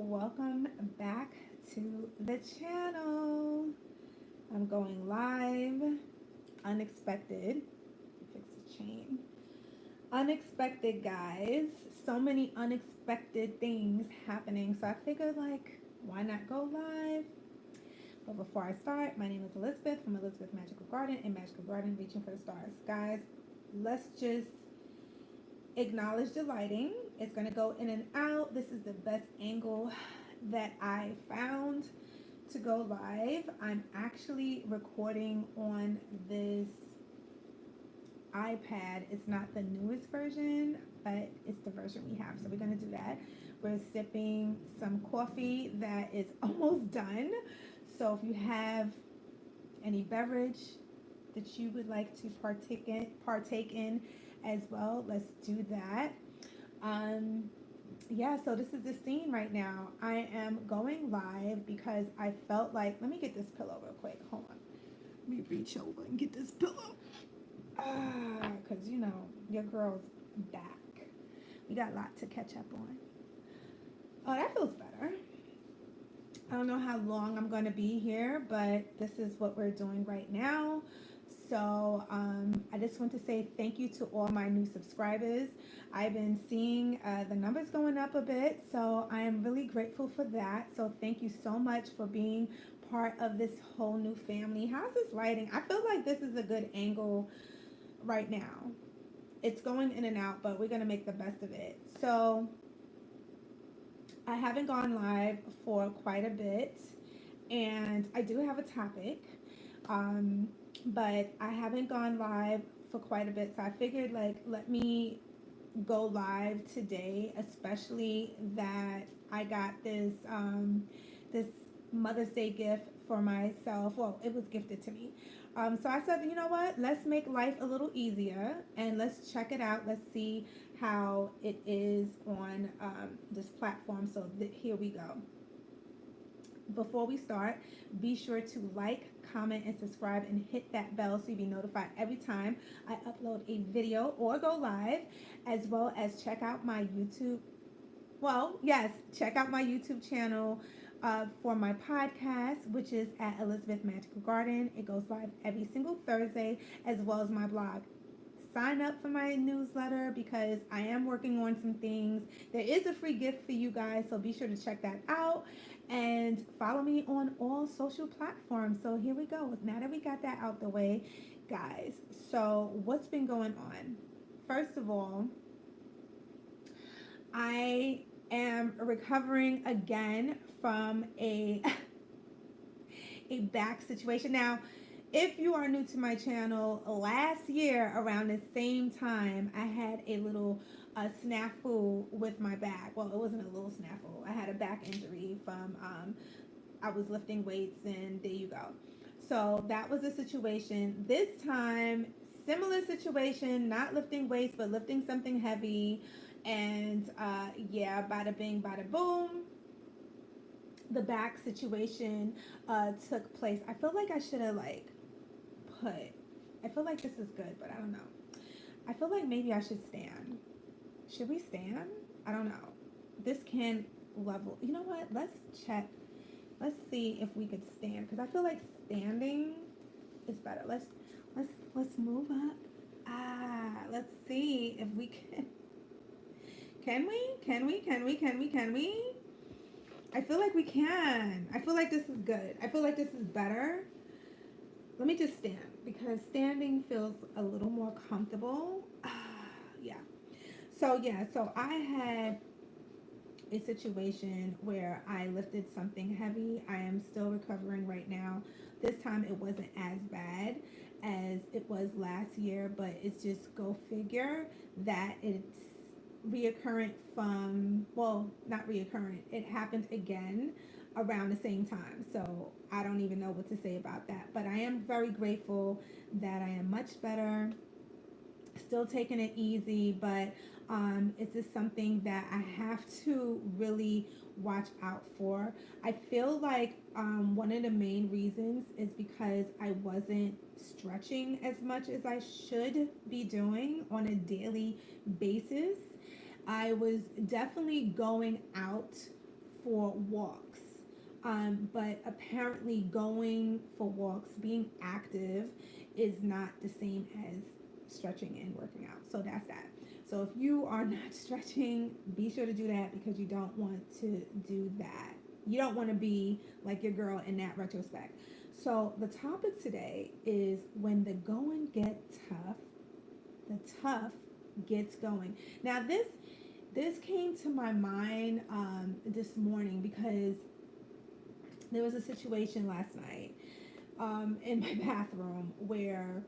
welcome back to the channel. I'm going live. Unexpected. Fix the chain. Unexpected, guys. So many unexpected things happening. So I figured, why not go live? But before I start, my name is Elizabeth from Elizabeth Magical Garden and Magical Garden Reaching for the Stars. Guys, let's just acknowledge the lighting. It's going to go in and out. This is the best angle that I found to go live. I'm actually recording on this iPad. It's not the newest version, but it's the version we have. So we're going to do that. We're sipping some coffee that is almost done. So if you have any beverage that you would like to partake in as well, let's do that. Yeah, so this is the scene right now. I am going live because I felt like, let me get this pillow real quick. Hold on. Let me reach over and get this pillow. Because, your girl's back. We got a lot to catch up on. Oh, that feels better. I don't know how long I'm going to be here, but this is what we're doing right now. So I just want to say thank you to all my new subscribers. I've been seeing the numbers going up a bit, so I am really grateful for that. So thank you so much for being part of this whole new family. How's this lighting? I feel like this is a good angle right now. It's going in and out, but we're going to make the best of it. So I haven't gone live for quite a bit, and I do have a topic. But I haven't gone live for quite a bit, so I figured let me go live today, especially that I got this Mother's Day gift for myself. Well, it was gifted to me. So I said, you know what? Let's make life a little easier and let's check it out. Let's see how it is on this platform. So here we go. Before we start, be sure to like, comment, and subscribe and hit that bell so you'll be notified every time I upload a video or go live, as well as check out my YouTube. Well, yes, check out my YouTube channel for my podcast, which is at Elizabeth Magical Garden. It goes live every single Thursday, as well as my blog. Sign up for my newsletter because I am working on some things. There is a free gift for you guys, so be sure to check that out and follow me on all social platforms. So here we go. Now that we got that out the way, guys, so what's been going on? First of all, I am recovering again from a back situation. Now, if you are new to my channel, last year around the same time, I had a little snafu with my back. Well, it wasn't a little snafu. I had a back injury from I was lifting weights, and there you go. So that was the situation. This time, similar situation, not lifting weights, but lifting something heavy. And yeah, bada bing, bada boom. The back situation took place. I feel like I should have I feel like this is good, but I don't know. I feel like maybe I should stand. Should we stand? I don't know. This can level. You know what? Let's check. Let's see if we could stand, because I feel like standing is better. Let's move up. Let's see if we can. Can we? I feel like we can. I feel like this is good. I feel like this is better. Let me just stand, because standing feels a little more comfortable. Yeah. So I had a situation where I lifted something heavy. I am still recovering right now. This time it wasn't as bad as it was last year, but it's just go figure that it's reoccurrent from, well, not reoccurrent. It happened again around the same time. So I don't even know what to say about that. But I am very grateful that I am much better. Still taking it easy, but it's just something that I have to really watch out for. I feel like one of the main reasons is because I wasn't stretching as much as I should be doing on a daily basis. I was definitely going out for walks. But apparently, going for walks, being active, is not the same as stretching and working out. So that's that. So if you are not stretching, be sure to do that because you don't want to do that. You don't want to be like your girl in that retrospect. So the topic today is when the going gets tough, the tough gets going. Now this came to my mind this morning because there was a situation last night in my bathroom where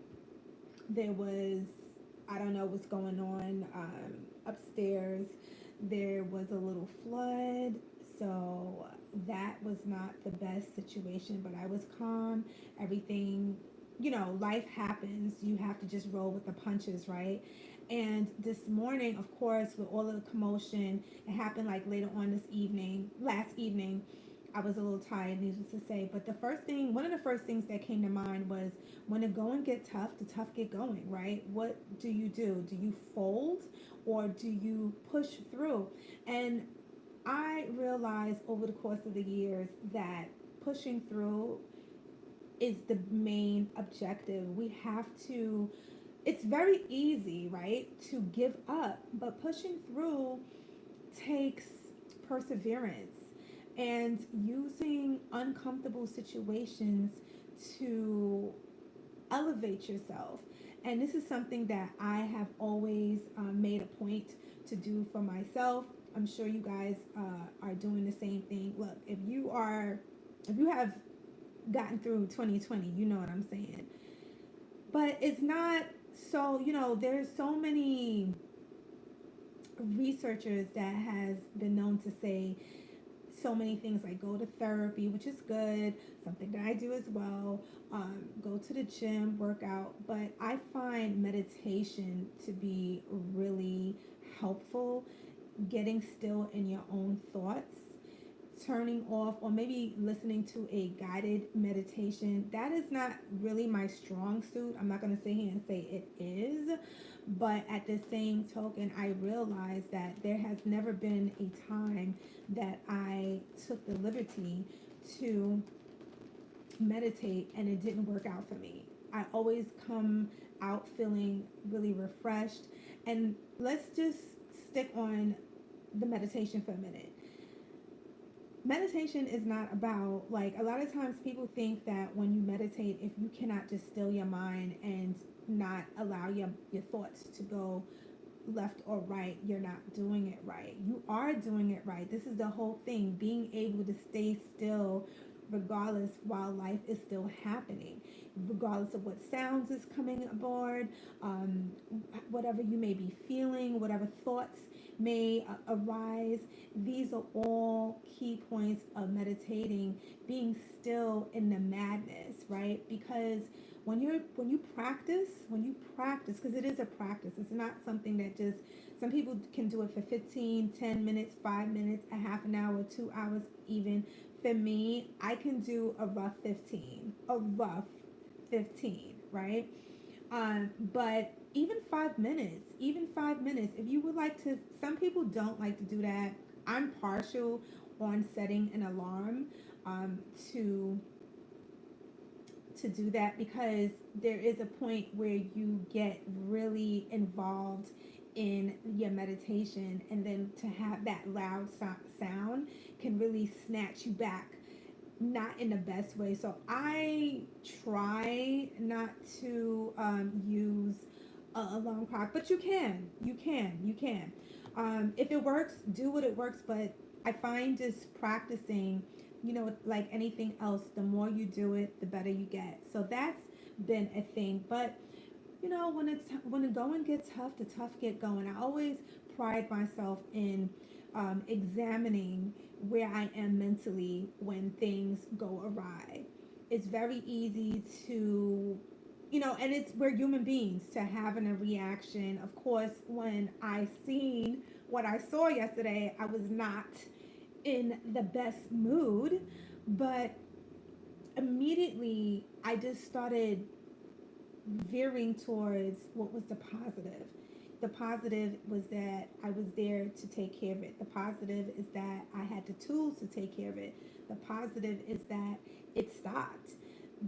there was, I don't know what's going on upstairs. There was a little flood, so that was not the best situation, but I was calm. Everything, life happens. You have to just roll with the punches, right? And this morning, of course, with all of the commotion, it happened like later on this evening, last evening. I was a little tired, needless to say. But one of the first things that came to mind was when the going get tough, the tough get going, right? What do you do? Do you fold or do you push through? And I realized over the course of the years that pushing through is the main objective. We have to, it's very easy, right, to give up, but pushing through takes perseverance and using uncomfortable situations to elevate yourself. And this is something that I have always made a point to do for myself. I'm sure you guys are doing the same thing. Look, if you have gotten through 2020, you know what I'm saying. But it's not so, there's so many researchers that has been known to say so many things like go to therapy, which is good, something that I do as well. Go to the gym, work out. But I find meditation to be really helpful. Getting still in your own thoughts, turning off, or maybe listening to a guided meditation. That is not really my strong suit. I'm not going to sit here and say it is. But at the same token, I realize that there has never been a time that I took the liberty to meditate and it didn't work out for me. I always come out feeling really refreshed. And let's just stick on the meditation for a minute. Meditation is not about, like, a lot of times people think that when you meditate, if you cannot just still your mind and not allow your thoughts to go left or right, you're not doing it right. You are doing it right. This is the whole thing, being able to stay still regardless while life is still happening, regardless of what sounds is coming aboard, whatever you may be feeling, whatever thoughts may arise. These are all key points of meditating, being still in the madness, right? Because when you practice, because it is a practice, it's not something that just, some people can do it for 15, 10 minutes, 5 minutes, a half an hour, 2 hours even. For me, I can do a rough 15, right? But even 5 minutes, if you would like to, some people don't like to do that. I'm partial on setting an alarm to do that, because there is a point where you get really involved in your meditation, and then to have that loud sound can really snatch you back, not in the best way. So I try not to use a alarm clock, but you can. If it works, do what it works. But I find just practicing, like anything else, the more you do it, the better you get. So that's been a thing. But when the going gets tough, the tough get going. I always pride myself in examining where I am mentally when things go awry. It's very easy to, and we're human beings, to having a reaction. Of course, when I seen what I saw yesterday, I was not in the best mood, but immediately I just started veering towards what was the positive. The positive was that I was there to take care of it. The positive is that I had the tools to take care of it. The positive is that it stopped.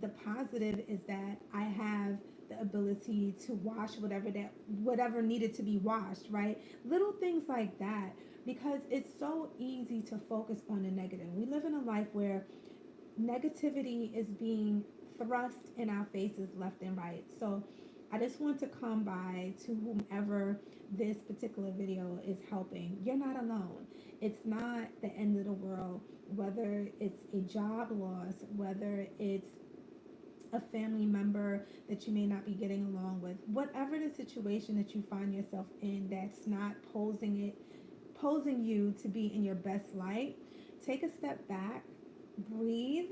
The positive is that I have the ability to wash whatever needed to be washed, right? Little things like that, because it's so easy to focus on the negative. We live in a life where negativity is being thrust in our faces left and right. So I just want to come by to whomever this particular video is helping. You're not alone. It's not the end of the world, whether it's a job loss, whether it's a family member that you may not be getting along with, whatever the situation that you find yourself in that's not posing you to be in your best light. Take a step back, breathe,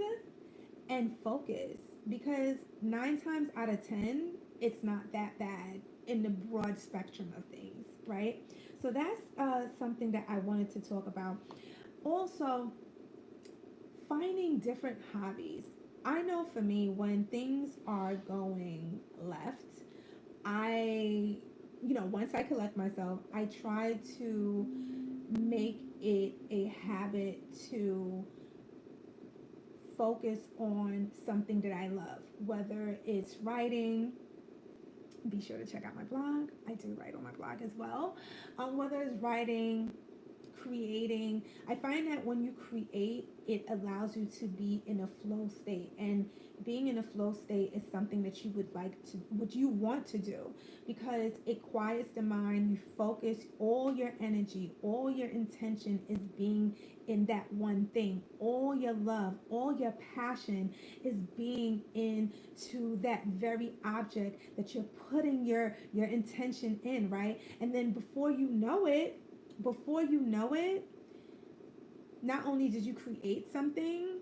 and focus, because 9 times out of 10 it's not that bad in the broad spectrum of things, right? So that's something that I wanted to talk about. Also, finding different hobbies. I know for me, when things are going left, I, once I collect myself, I try to make it a habit to focus on something that I love, whether it's writing. Be sure to check out my blog. I do write on my blog as well. Whether it's writing, creating. I find that when you create, it allows you to be in a flow state, and being in a flow state is something that what you want to do, because it quiets the mind. You focus, all your energy, all your intention is being in that one thing. All your love, all your passion is being into that very object that you're putting your intention in, right? And then before you know it, not only did you create something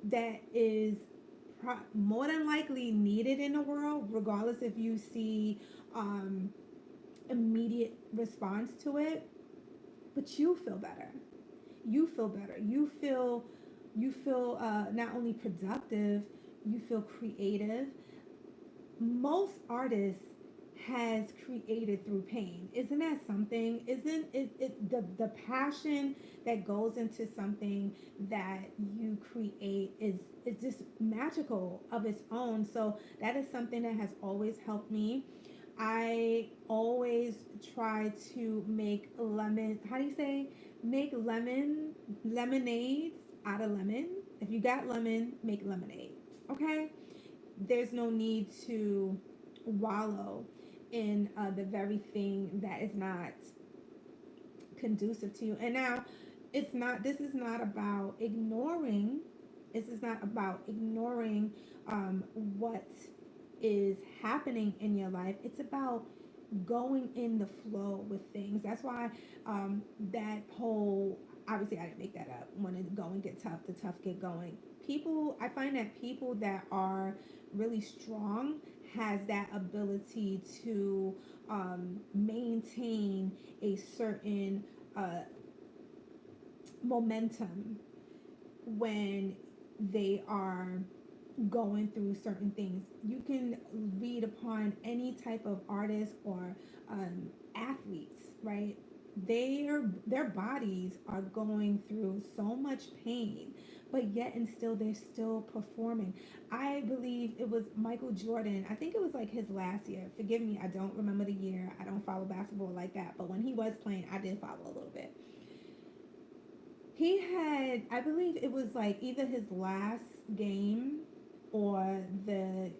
that is more than likely needed in the world, regardless if you see immediate response to it, but you feel better. You feel better. You feel not only productive, you feel creative. Most artists has created through pain. Isn't that something? Isn't it the passion that goes into something that you create is just magical of its own. So that is something that has always helped me. I always try to make lemonades out of lemon. If you got lemon, make lemonade. Okay? There's no need to wallow in the very thing that is not conducive to you. And now, this is not about ignoring. This is not about ignoring what is happening in your life. It's about going in the flow with things. That's why that whole, obviously I didn't make that up. When it go and get tough, the tough get going. I find that people that are really strong has that ability to maintain a certain momentum when they are going through certain things. You can read upon any type of artist or athletes, right? Their bodies are going through so much pain, but yet and still they're still performing. I believe it was Michael Jordan. I think it was like his last year. Forgive me, I don't remember the year. I don't follow basketball like that, but when he was playing, I did follow a little bit. He had, I believe it was like either his last game or the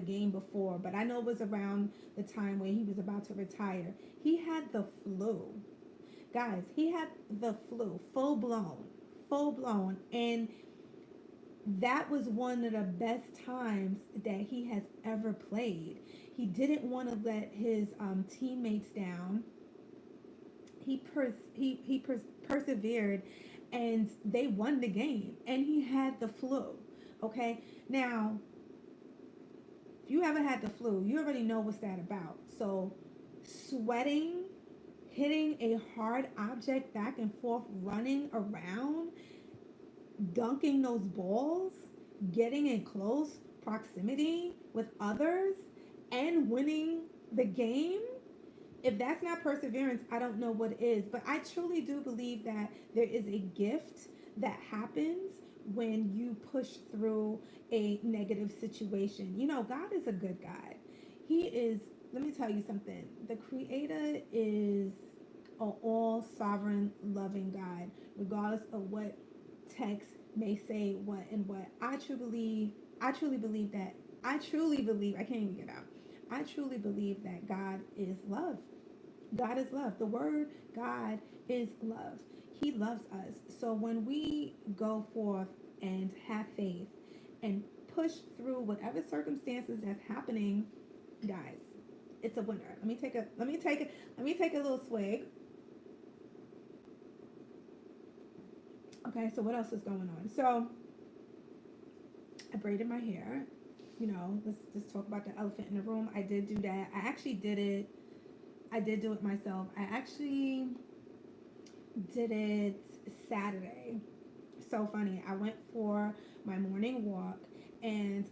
game before, but I know it was around the time where he was about to retire. He had the flu. Guys, he had the flu, full blown, and that was one of the best times that he has ever played. He didn't want to let his teammates down. Persevered, and they won the game, and he had the flu. Okay, now if you ever had the flu, you already know what's that about. So sweating, hitting a hard object back and forth, running around, dunking those balls, getting in close proximity with others, and winning the game, if that's not perseverance, I don't know what is. But I truly do believe that there is a gift that happens when you push through a negative situation. You know, God is a good God. He is, let me tell you something. The Creator is an all sovereign, loving God, regardless of what text may say what and what. I truly believe that, I truly believe, I can't even get out. I truly believe that God is love. God is love. The word God is love. He loves us. So when we go forth and have faith and push through whatever circumstances that's happening, guys, it's a winner. Let me take a little swig. Okay, so what else is going on? So I braided my hair. You know, let's just talk about the elephant in the room. I did do that. I actually did it. I did do it myself. I actually did it Saturday. So funny. I went for my morning walk and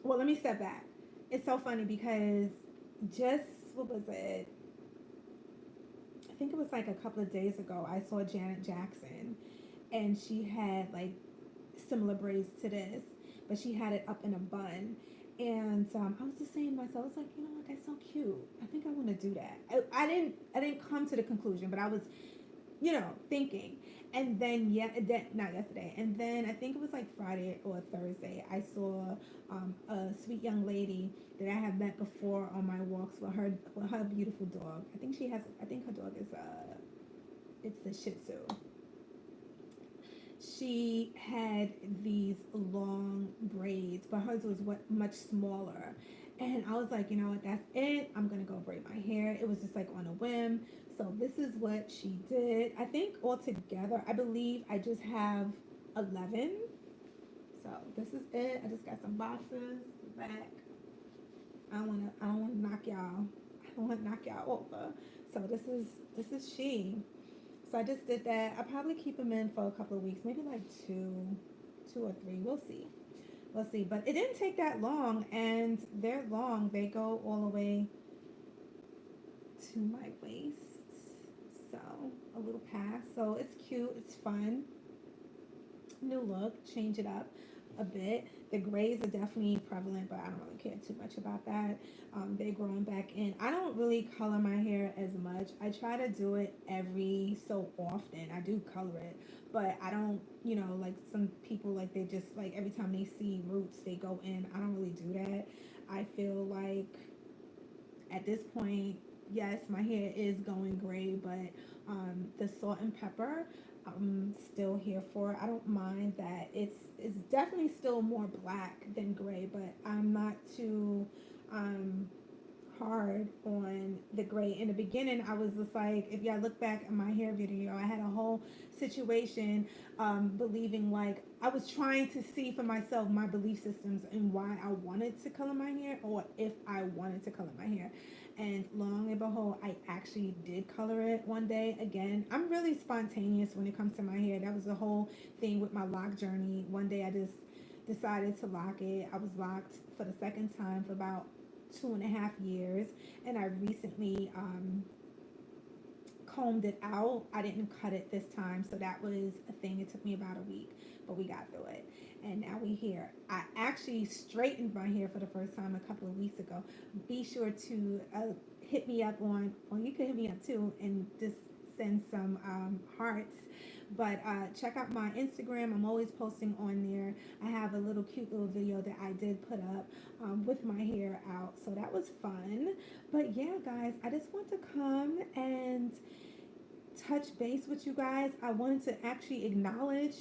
well, let me step back. It's so funny because just, what was it? I think it was like a couple of days ago, I saw Janet Jackson and she had like similar braids to this, but she had it up in a bun. And I was just saying to myself, I was like, you know what, that's so cute. I think I want to do that. I didn't come to the conclusion, but I was, you know, thinking. And then not yesterday. And then I think it was like Friday or Thursday. I saw a sweet young lady that I have met before on my walks with her beautiful dog. I think her dog is it's the Shih Tzu. She had these long braids, but hers was much smaller. And I was like, you know what, that's it. I'm gonna go braid my hair. It was just like on a whim. So this is what she did. I think altogether, I believe I just have 11. So this is it. I just got some boxes back. I don't wanna knock y'all. I don't wanna knock y'all over. So this is she. So I just did that. I'll probably keep them in for a couple of weeks, maybe like two or three. We'll see. We'll see. But it didn't take that long, and they're long. They go all the way to my waist. So a little past. So it's cute. It's fun. New look. Change it up a bit. The grays are definitely prevalent, but I don't really care too much about that. They're growing back in. I don't really color my hair as much. I try to do it every so often. I do color it, but I don't, you know, like some people, like they just, like every time they see roots, they go in. I don't really do that. I feel like at this point, yes, my hair is going gray, but the salt and pepper, I'm still here for. I don't mind that. It's definitely still more black than gray, but I'm not too um, hard on the gray. In the beginning, I was just like, if y'all look back at my hair video, I had a whole situation believing, like, I was trying to see for myself my belief systems and why I wanted to color my hair, or if I wanted to color my hair. And long and behold, I actually did color it one day. Again, I'm really spontaneous when it comes to my hair. That was the whole thing with my lock journey. One day I just decided to lock it. I was locked for the second time for about 2.5 years, and I recently combed it out. I didn't cut it this time, so that was a thing. It took me about a week, but we got through it, and now we here. I actually straightened my hair for the first time a couple of weeks ago. Be sure to hit me up on, or you can hit me up too, and just send some hearts. But check out my Instagram. I'm always posting on there. I have a little cute little video that I did put up with my hair out. So that was fun. But yeah, guys, I just want to come and touch base with you guys. I wanted to actually acknowledge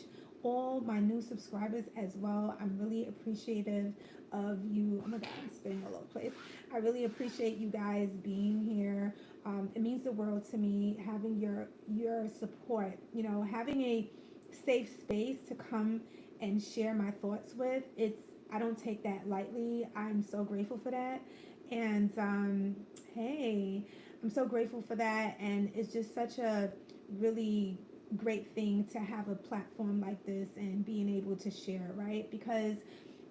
all my new subscribers as well. I'm really appreciative of you. Oh my God, I'm spinning all over the place. I really appreciate you guys being here. It means the world to me, having your support. You know, having a safe space to come and share my thoughts with. I don't take that lightly. I'm so grateful for that. And hey, I'm so grateful for that. And it's just such a really great thing to have a platform like this and being able to share, right? Because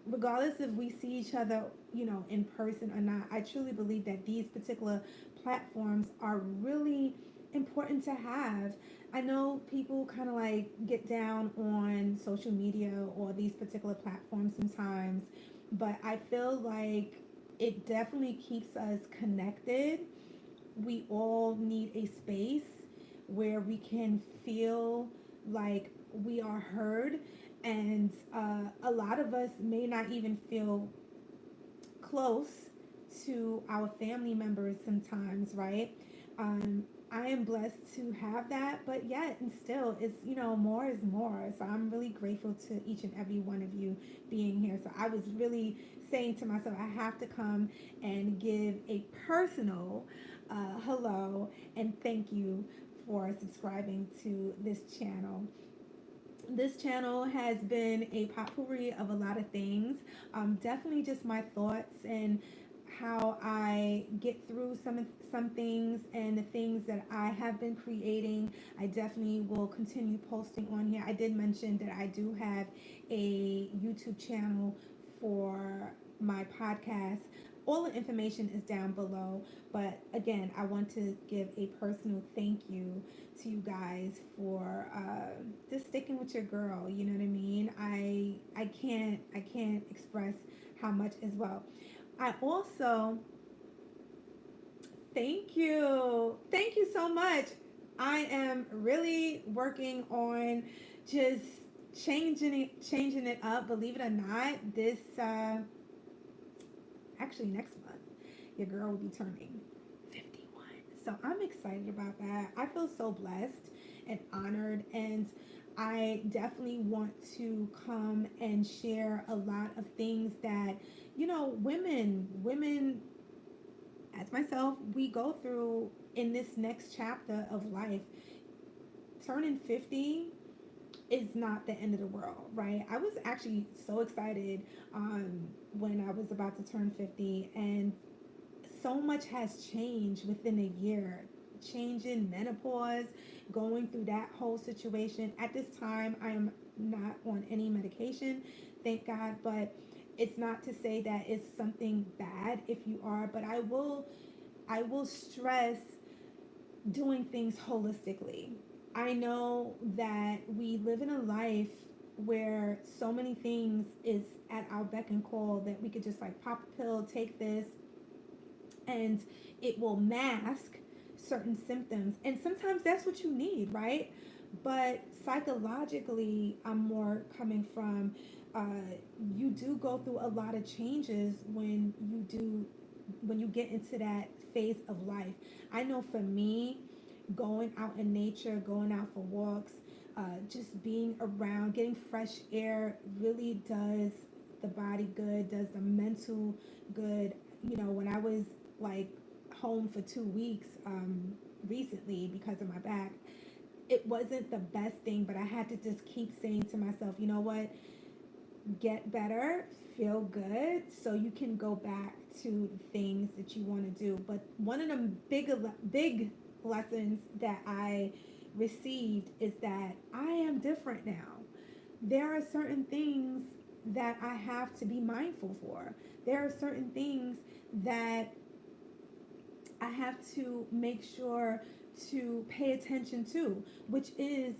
regardless if we see each other, in person or not, I truly believe that these particular platforms are really important to have. I know people kind of like get down on social media or these particular platforms sometimes, but I feel like it definitely keeps us connected. We all need a space where we can feel like we are heard, and a lot of us may not even feel close to our family members sometimes, right? I am blessed to have that, but yet and still, it's, more is more. So I'm really grateful to each and every one of you being here. So I was really saying to myself, I have to come and give a personal hello and thank you for subscribing to this channel. This channel has been a potpourri of a lot of things. Definitely just my thoughts and how I get through some things and the things that I have been creating. I definitely will continue posting on here. I did mention that I do have a YouTube channel for my podcast. All the information is down below, but again, I want to give a personal thank you to you guys for just sticking with your girl. You know what I mean? I can't express how much as well. I also thank you so much. I am really working on just changing it up. Believe it or not, this actually next month, your girl will be turning 51. So I'm excited about that. I feel so blessed and honored, and I definitely want to come and share a lot of things that, women as myself, we go through in this next chapter of life. Turning 50 is not the end of the world, right? I was actually so excited when I was about to turn 50, and so much has changed within a year. Changing menopause, going through that whole situation. At this time, I am not on any medication, thank God, but it's not to say that it's something bad if you are, but I will stress doing things holistically. I know that we live in a life where so many things is at our beck and call that we could just like pop a pill, take this, and it will mask certain symptoms. And sometimes that's what you need, right? But psychologically, I'm more coming from you do go through a lot of changes when you get into that phase of life. I know for me, going out in nature, going out for walks, just being around, getting fresh air really does the body good, does the mental good. When I was like home for 2 weeks recently because of my back, it wasn't the best thing, but I had to just keep saying to myself, you know what, get better, feel good, so you can go back to the things that you want to do. But one of the big lessons that I received is that I am different now. There are certain things that I have to be mindful for. There are certain things that I have to make sure to pay attention to, which is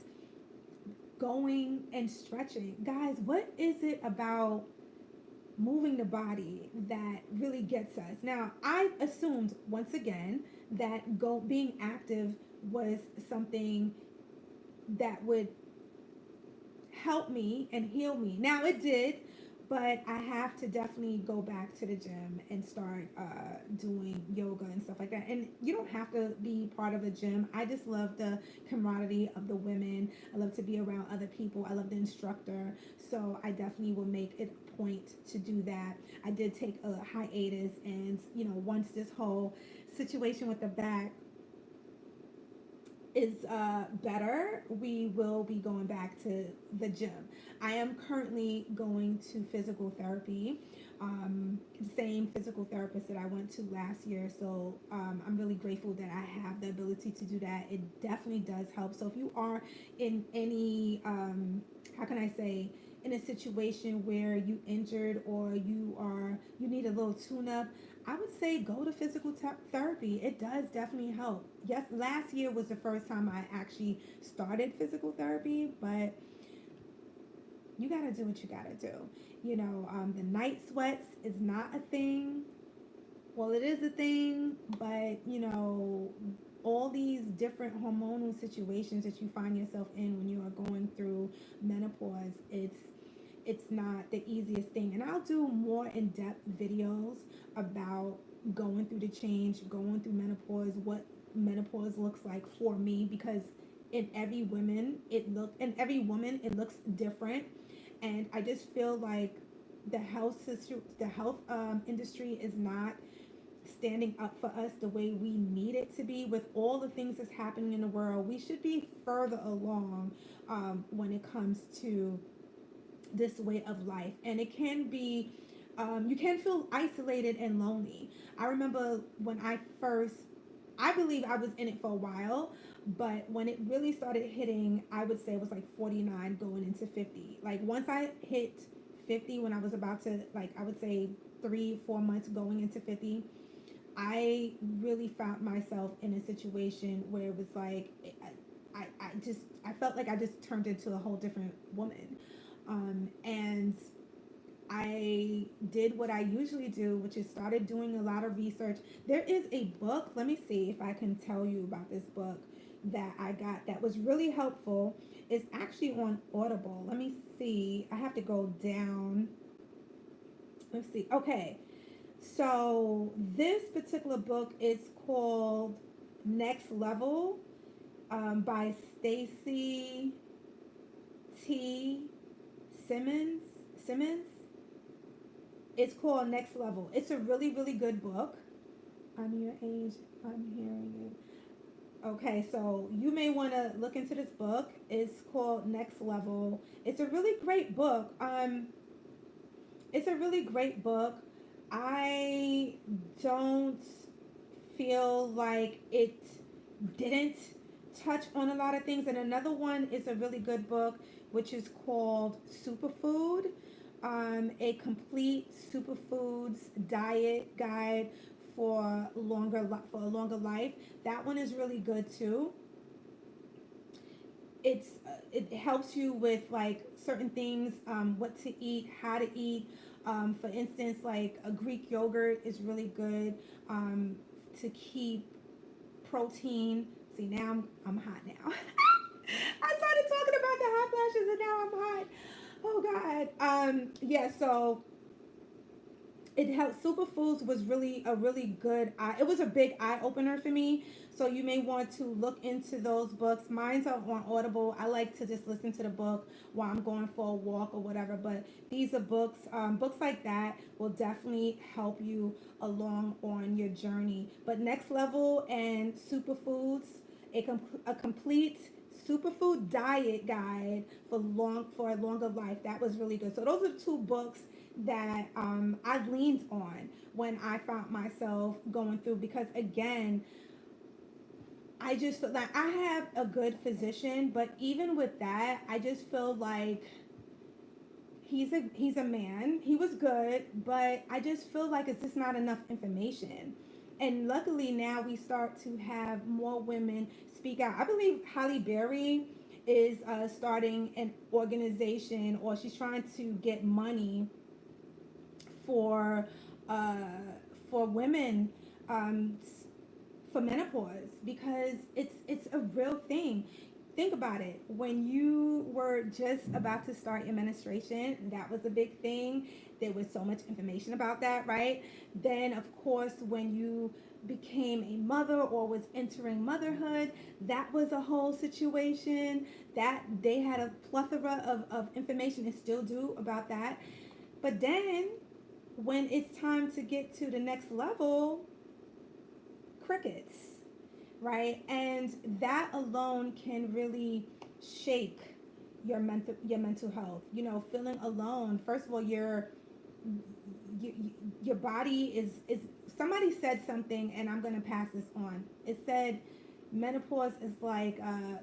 going and stretching. Guys, what is it about moving the body that really gets us? Now, I assumed once again that being active was something that would help me and heal me. Now it did, but I have to definitely go back to the gym and start doing yoga and stuff like that. And you don't have to be part of a gym. I just love the camaraderie of the women. I love to be around other people. I love the instructor. So I definitely will make it a point to do that. I did take a hiatus, and once this whole situation with the back is better, we will be going back to the gym. I am currently going to physical therapy, same physical therapist that I went to last year. So I'm really grateful that I have the ability to do that. It definitely does help. So if you are in any, how can I say, in a situation where you injured or you need a little tune up, I would say go to physical therapy. It does definitely help. Yes, last year was the first time I actually started physical therapy, but you got to do what you got to do. The night sweats is not a thing. Well, it is a thing, but all these different hormonal situations that you find yourself in when you are going through menopause, it's not the easiest thing. And I'll do more in-depth videos about going through the change, going through menopause, what menopause looks like for me, because in every woman it looks different. And I just feel like the health industry is not standing up for us the way we need it to be. With all the things that's happening in the world, we should be further along when it comes to this way of life. And it can be, you can feel isolated and lonely. I remember when I believe I was in it for a while, but when it really started hitting, I would say it was like 49 going into 50. Like once I hit 50, when I was about to, like, I would say 3-4 months going into 50, I really found myself in a situation where it was like, I felt like I just turned into a whole different woman. And I did what I usually do, which is started doing a lot of research. There is a book, let me see if I can tell you about this book that I got that was really helpful. It's actually on Audible. Let me see. I have to go down. Let's see. Okay. So this particular book is called Next Level by Stacy T. Simmons. It's called Next Level. It's a really, really good book. I'm your age. I'm hearing you. Okay, so you may want to look into this book. It's called Next Level. It's a really great book. It's a really great book. I don't feel like it didn't touch on a lot of things. And another one is a really good book, which is called Superfood, a complete superfoods diet guide for for a longer life. That one is really good too. It helps you with like certain things, what to eat, how to eat. For instance, like a Greek yogurt is really good to keep protein. See, now I'm hot now. I started talking about the hot flashes and now I'm hot. Oh God. Yeah. So it helped. Superfoods was really a really good it was a big eye opener for me, so you may want to look into those books. Mine's are on Audible. I like to just listen to the book while I'm going for a walk or whatever, but these are books like that will definitely help you along on your journey. But Next Level and Superfoods, a complete superfood diet guide for a longer life, that was really good. So those are two books that I leaned on when I found myself going through, because again, I just feel like I have a good physician, but even with that, I just feel like he's a man. He was good, but I just feel like it's just not enough information. And luckily now we start to have more women speak out. I believe Halle Berry is starting an organization, or she's trying to get money for uh, for women, um, for menopause, because it's a real thing. Think about it. When you were just about to start your menstruation, that was a big thing. There was so much information about that, right? Then, of course, when you became a mother or was entering motherhood, that was a whole situation that they had a plethora of information, and still do, about that. But then when it's time to get to the next level, crickets, right? And that alone can really shake your mental health. Feeling alone. First of all, you, your body is. Somebody said something, and I'm gonna pass this on. It said menopause is like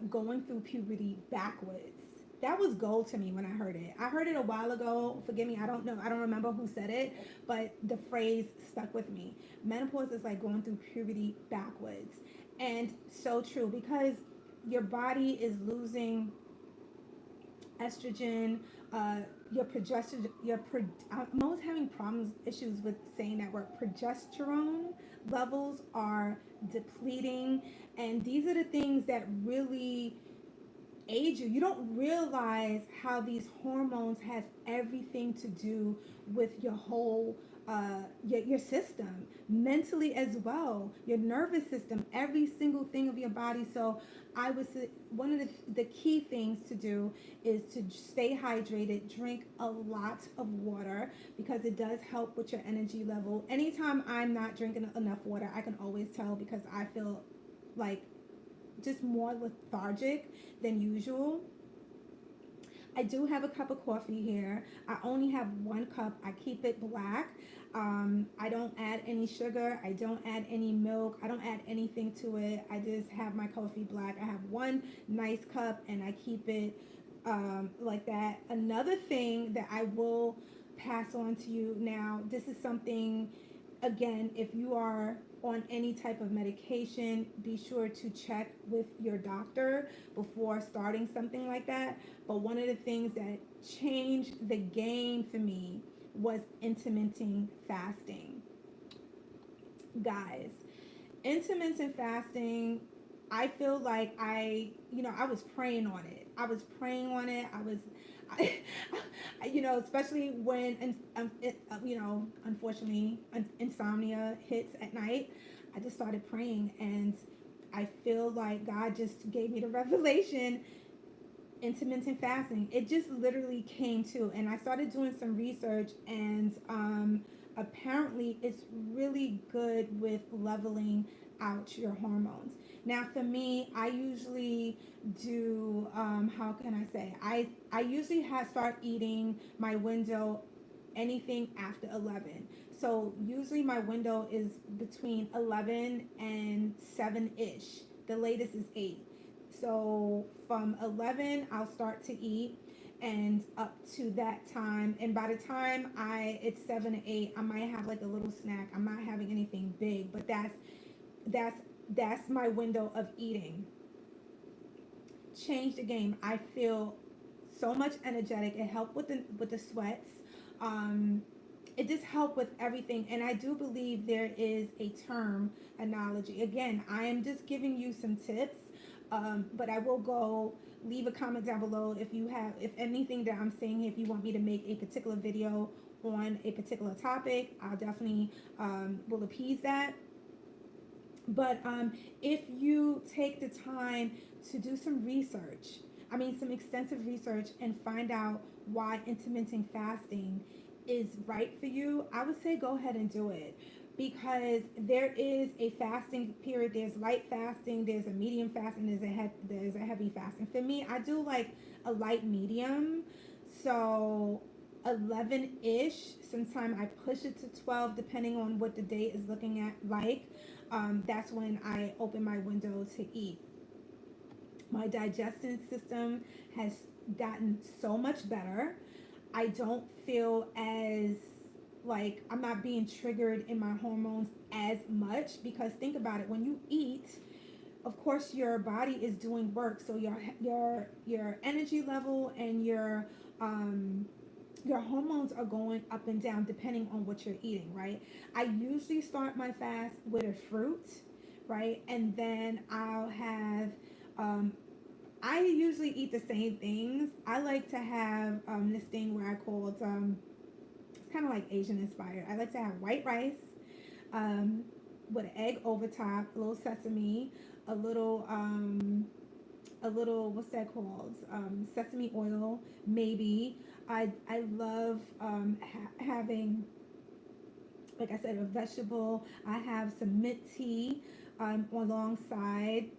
going through puberty backwards. That was gold to me when I heard it. I heard it a while ago. Forgive me, I don't know. I don't remember who said it, but the phrase stuck with me. Menopause is like going through puberty backwards. And so true, because your body is losing estrogen, your progesterone, I'm always having issues with saying that word. Progesterone levels are depleting, and these are the things that really age you. You don't realize how these hormones has everything to do with your whole your system, mentally as well, your nervous system, every single thing of your body. So I would say one of the key things to do is to stay hydrated, drink a lot of water, because it does help with your energy level. Anytime I'm not drinking enough water, I can always tell, because I feel like just more lethargic than usual. I do have a cup of coffee here. I only have one cup. I keep it black. I don't add any sugar. I don't add any milk. I don't add anything to it. I just have my coffee black. I have one nice cup, and I keep it like that. Another thing that I will pass on to you now, this is something, again, if you are on any type of medication, be sure to check with your doctor before starting something like that. But one of the things that changed the game for me was intermittent fasting. Guys, intermittent fasting, I feel like I was praying on it. I was praying on it. I, especially when, unfortunately, insomnia hits at night. I just started praying, and I feel like God just gave me the revelation, intermittent fasting. It just literally came to, and I started doing some research, and apparently it's really good with leveling out your hormones. Now, for me, I usually do. How can I say? I usually start eating my window anything after 11. So usually my window is between 11 and 7 ish. The latest is 8. So from 11, I'll start to eat, and up to that time. And by the time it's 7 or 8, I might have like a little snack. I'm not having anything big, but that's that's my window of eating. Change the game. I feel so much energetic. It helped with the sweats. Um, it just helped with everything. And I do believe there is a term analogy. Again, I am just giving you some tips, but I will go leave a comment down below if anything that I'm saying, if you want me to make a particular video on a particular topic, I'll definitely will appease that. But if you take the time to do some research, some extensive research, and find out why intermittent fasting is right for you, I would say go ahead and do it. Because there is a fasting period. There's light fasting, there's a medium fasting, there's a heavy fasting. For me, I do like a light medium. So 11-ish. Sometimes I push it to 12, depending on what the day is looking at like. That's when I open my window to eat. My digestion system has gotten so much better. I don't feel as like I'm not being triggered in my hormones as much, because think about it, when you eat, of course your body is doing work, so your energy level and your hormones are going up and down depending on what you're eating, right? I usually start my fast with a fruit, right? And then I'll have I usually eat the same things. I like to have this thing where I call it it's kind of like Asian inspired. I like to have white rice um, with an egg over top, a little sesame, a little what's that called? Sesame oil, maybe. I love having, like I said, a vegetable. I have some mint tea alongside,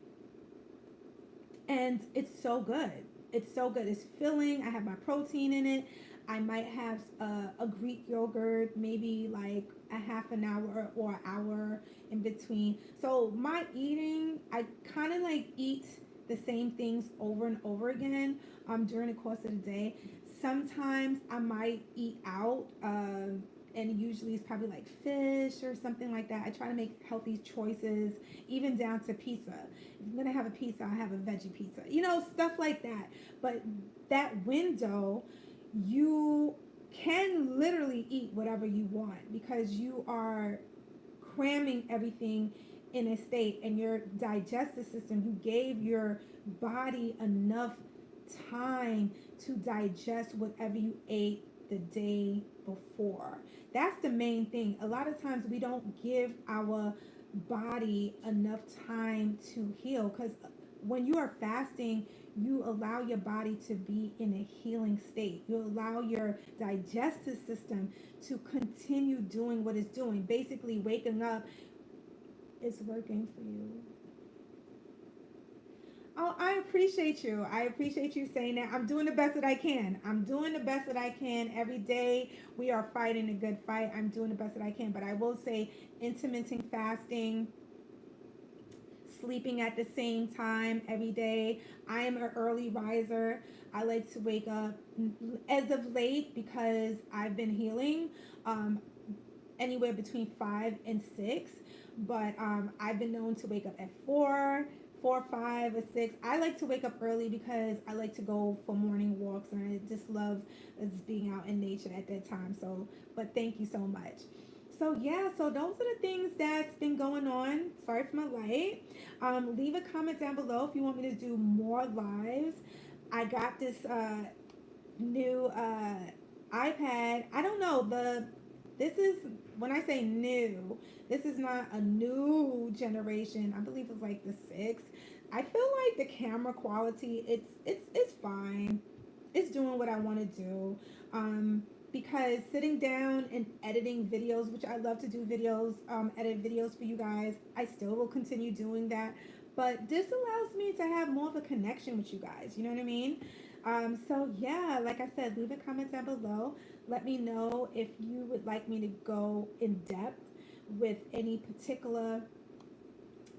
and it's so good. It's so good. It's filling. I have my protein in it. I might have a Greek yogurt, maybe like a half an hour or an hour in between. So my eating, I kind of like eat the same things over and over again during the course of the day. Sometimes I might eat out, and usually it's probably like fish or something like that. I try to make healthy choices, even down to pizza. If I'm gonna have a pizza, I have a veggie pizza, stuff like that. But that window, you can literally eat whatever you want because you are cramming everything in a state, and your digestive system, you gave your body enough time to digest whatever you ate the day before. That's the main thing. A lot of times we don't give our body enough time to heal, because when you are fasting, you allow your body to be in a healing state. You allow your digestive system to continue doing what it's doing, basically waking up. It's working for you. Oh, I appreciate you. I appreciate you saying that. I'm doing the best that I can. I'm doing the best that I can every day. We are fighting a good fight. I'm doing the best that I can. But I will say, intermittent fasting, sleeping at the same time every day. I am an early riser. I like to wake up as of late, because I've been healing, um, anywhere between 5 and 6. But I've been known to wake up at 4, 5, or 6. I like to wake up early because I like to go for morning walks, and I just love being out in nature at that time. So, but thank you so much. So yeah, so those are the things that's been going on. Sorry for my light. Leave a comment down below if you want me to do more lives. I got this new iPad. I don't know, this is, when I say new, this is not a new generation. I believe it's like the 6. I feel like the camera quality, it's fine. It's doing what I want to do. Because sitting down and editing videos, which I love to do videos, edit videos for you guys, I still will continue doing that. But this allows me to have more of a connection with you guys. You know what I mean? So yeah, like I said, leave a comment down below. Let me know if you would like me to go in depth with any particular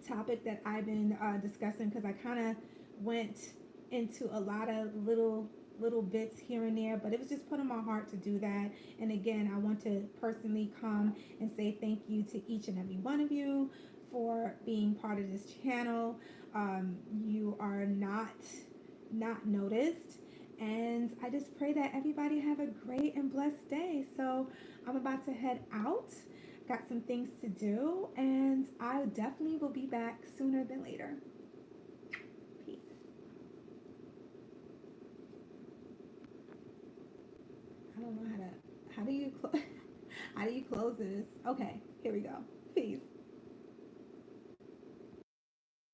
topic that I've been discussing, because I kind of went into a lot of little bits here and there, but it was just put on my heart to do that. And again, I want to personally come and say thank you to each and every one of you for being part of this channel. You are not noticed, and I just pray that everybody have a great and blessed day. So I'm about to head out. Got some things to do, and I definitely will be back sooner than later. Peace. I don't know how do you how do you close this? Okay, here we go. Peace.